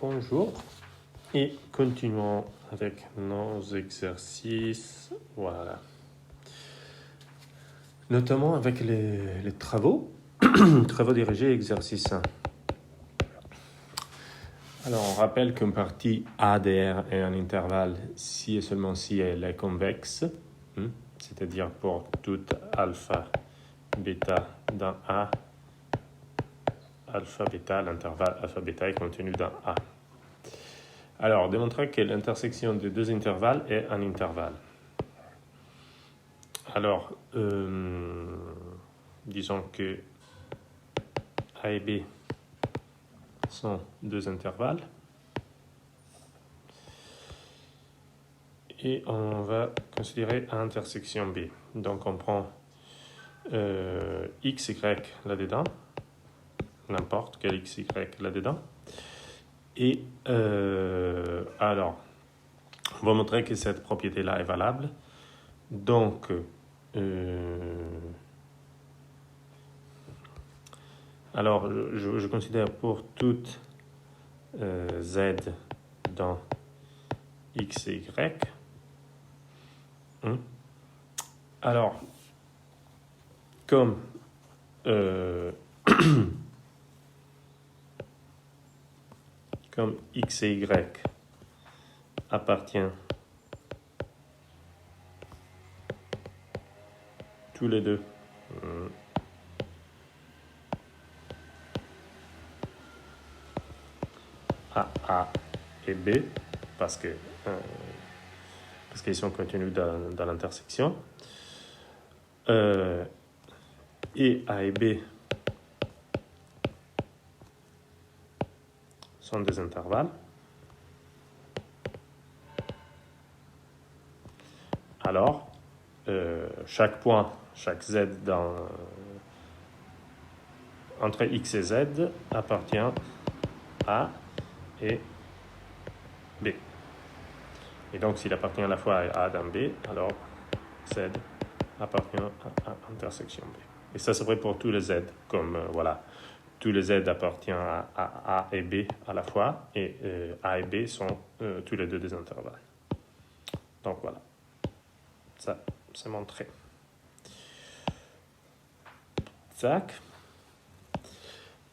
Bonjour et continuons avec nos exercices. Voilà. Notamment avec les travaux, travaux dirigés, exercice 1. Alors, on rappelle qu'une partie ADR est un intervalle si et seulement si elle est convexe, c'est-à-dire pour toute alpha, bêta dans A, alpha, bêta, l'intervalle alpha, bêta est contenu dans A. Alors, démontrer que l'intersection des deux intervalles est un intervalle. Alors, disons que A et B sont deux intervalles. Et on va considérer intersection B. Donc, on prend x, y là-dedans, n'importe quel x, y là-dedans. Et alors, on va montrer que cette propriété-là est valable. Donc, alors, je considère pour toute z dans x et y. Alors, comme comme x et y appartient tous les deux à A et B, parce qu'ils sont contenus dans l'intersection, et A et B sont des intervalles. Alors, chaque point, chaque z entre x et z appartient à A et B. Et donc, s'il appartient à la fois à A dans B, alors z appartient à intersection B. Et ça, c'est vrai pour tous les z, comme voilà. Tous les z appartiennent à A et B à la fois, et A et B sont tous les deux des intervalles. Donc voilà, ça c'est montré. Tac.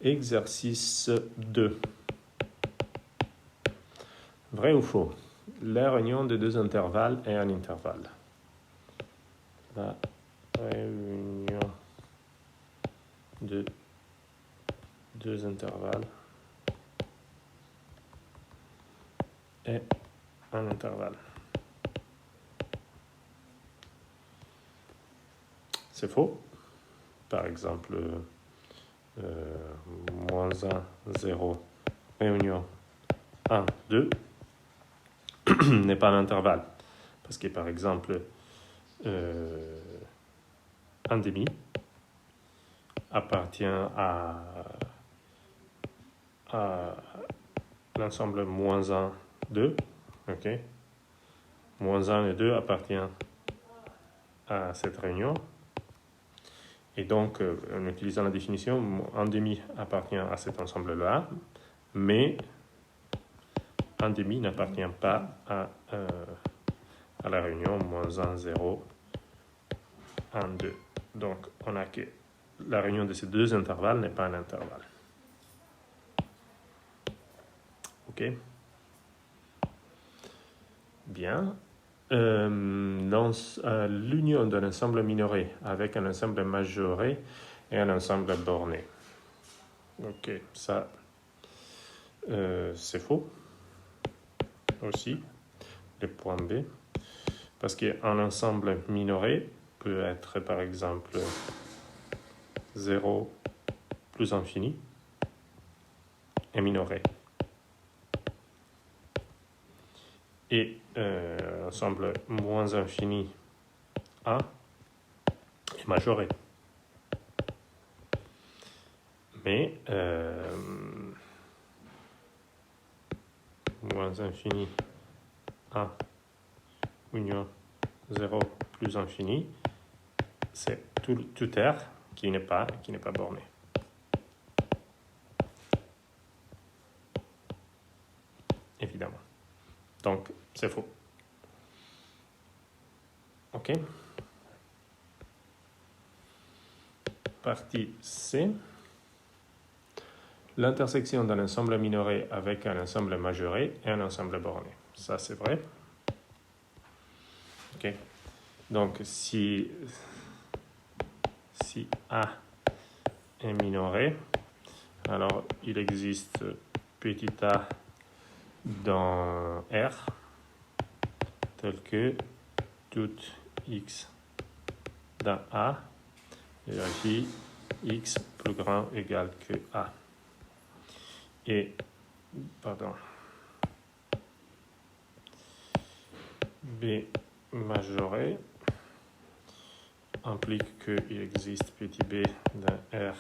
Exercice 2. Vrai ou faux? La réunion de deux intervalles est un intervalle. La réunion de deux intervalles est un intervalle. C'est faux. Par exemple, moins 1, 0, réunion 1, 2 n'est pas un intervalle. Parce que par exemple, 1 demi appartient à l'ensemble moins 1, 2. Ok. Moins 1 et 2 appartiennent à cette réunion. Et donc, en utilisant la définition, 1 demi appartient à cet ensemble-là, mais 1 demi n'appartient pas à la réunion moins 1, 0, 1, 2. Donc, on a que la réunion de ces deux intervalles n'est pas un intervalle. Ok? Bien. L'union d'un ensemble minoré avec un ensemble majoré et un ensemble borné. Ok, ça, c'est faux aussi, le point B, parce qu'un ensemble minoré peut être par exemple 0 plus infini et minoré. Et ensemble moins infini A est majoré. Mais moins infini A union 0 plus infini, c'est tout R qui n'est pas borné. évidemment. Donc, c'est faux. OK. Partie C. L'intersection d'un ensemble minoré avec un ensemble majoré est un ensemble borné. Ça, c'est vrai. OK. Donc, si A est minoré, alors il existe petit a dans R, tel que tout x dans A vérifie x plus grand ou égal que A. Et, B majoré implique qu'il existe petit b dans R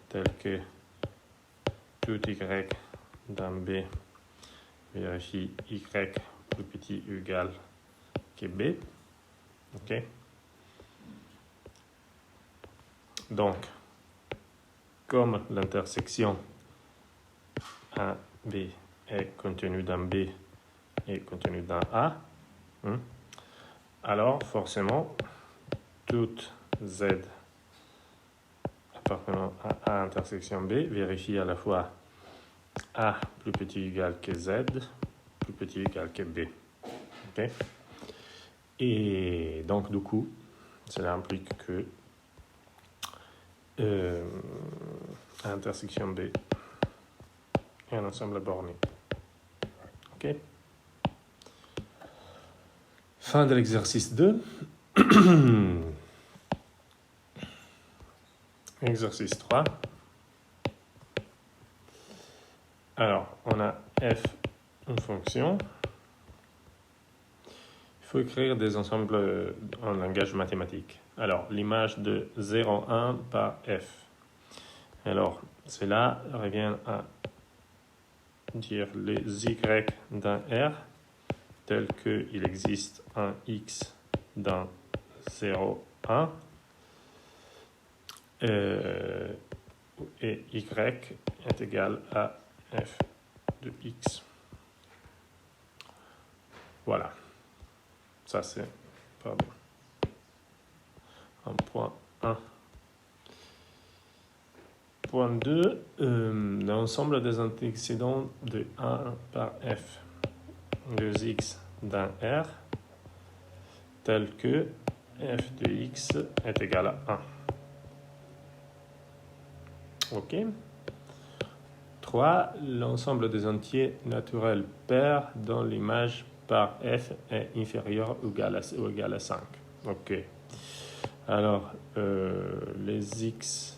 tel que tout y dans B vérifie y plus petit ou égal que B. OK. Donc, comme l'intersection A-B est contenue dans B et contenue dans A, alors forcément, toute Z appartenant à A intersection B vérifie à la fois A plus petit ou égal que Z plus petit ou égal que B. Okay? Et donc, du coup, cela implique que intersection B est un ensemble borné. OK? Fin de l'exercice 2. Exercice 3. Alors, on a f une fonction. Il faut écrire des ensembles en langage mathématique. Alors, l'image de 0,1 par f. Alors, cela revient à dire les y dans R, tel qu'il existe un x dans 0,1 et y est égal à f de x. Voilà. Ça, c'est un point 1. Point 2, l'ensemble des antécédents de 1 par f de x dans R, tel que f de x est égal à 1. OK. 3. L'ensemble des entiers naturels pairs dont l'image par f est inférieure ou égale à 5. OK. Alors, les x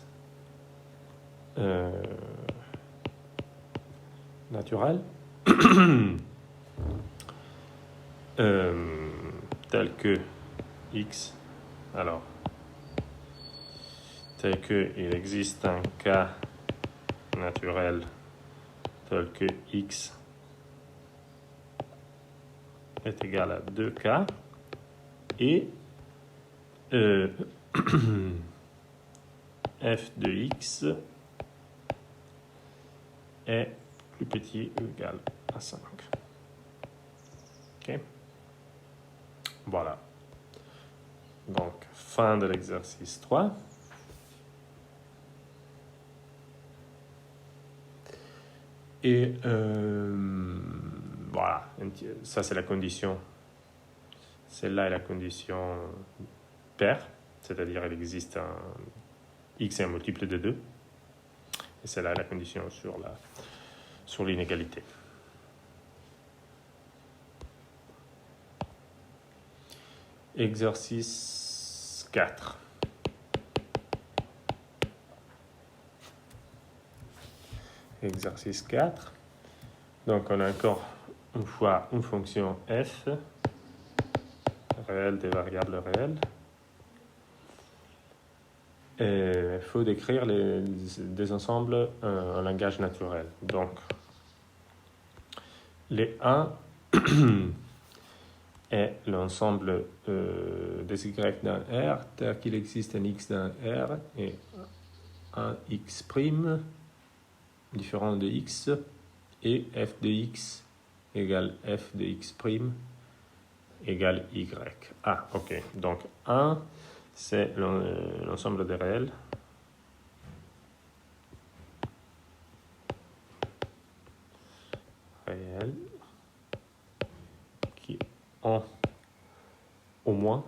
naturels tels que x, alors, tel qu'il existe un cas naturel tel que x est égal à 2k et f de x est plus petit ou égal à 5. OK. Voilà. Donc, fin de l'exercice 3. Et voilà, ça c'est la condition. Celle-là est la condition paire, c'est-à-dire il existe un x est un multiple de 2. Et celle-là est la condition sur l'inégalité. Exercice 4. Exercice 4. Donc, on a encore une fois une fonction f, réelle des variables réelles. Et il faut décrire des ensembles en langage naturel. Donc, les 1 est l'ensemble des y dans R, tel qu'il existe un x dans R et un x' différent de x et f de x égale f de x' égale y. Ah, ok. Donc 1, c'est l'ensemble des réels. Réels qui ont au moins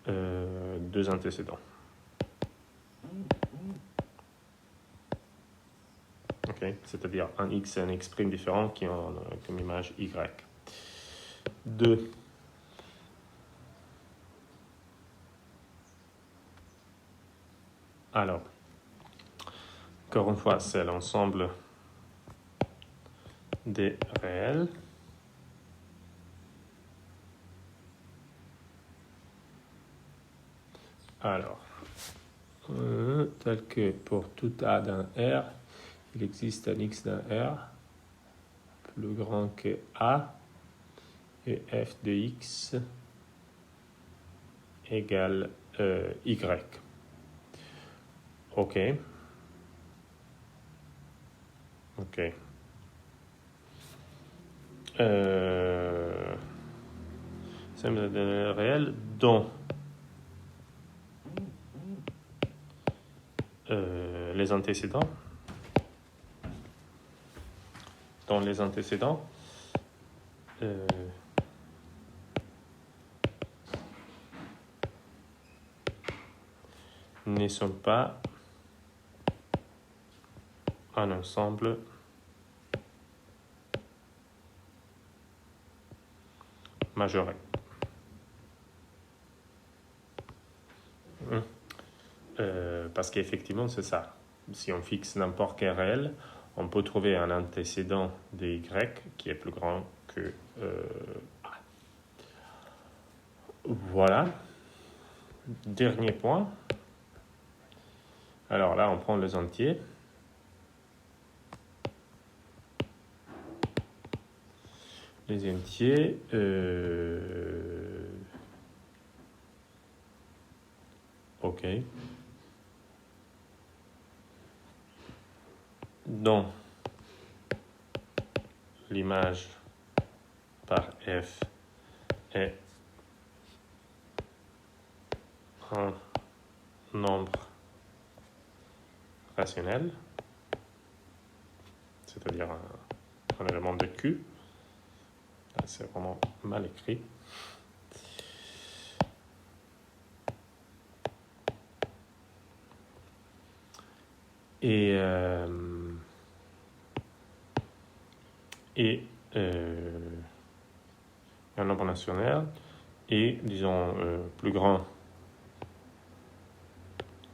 deux antécédents. Okay. C'est-à-dire un x et un x' différents qui ont comme image y. 2. Alors, encore une fois, c'est l'ensemble des réels. Alors, tel que pour tout A d'un R, il existe un x d'un R plus grand que A et f de x égale y. Ok. Ok. C'est une donnée réelle dont les antécédents ne sont pas un ensemble majoré. Parce qu'effectivement, c'est ça. Si on fixe n'importe quel réel, on peut trouver un antécédent de y qui est plus grand que A. Voilà. Dernier point. Alors là, on prend les entiers. Les entiers, ok. Donc, l'image par f est un nombre rationnel, c'est-à-dire un élément de Q. C'est vraiment mal écrit. Et un nombre rationnel est, disons, plus grand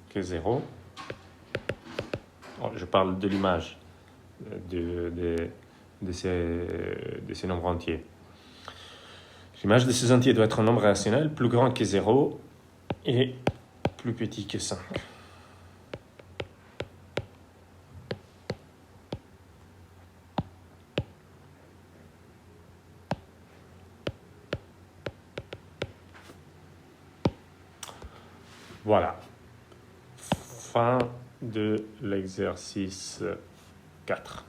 que 0. Je parle de l'image de ces nombres entiers. L'image de ces entiers doit être un nombre rationnel plus grand que 0 et plus petit que 5. Voilà. Fin de l'exercice 4.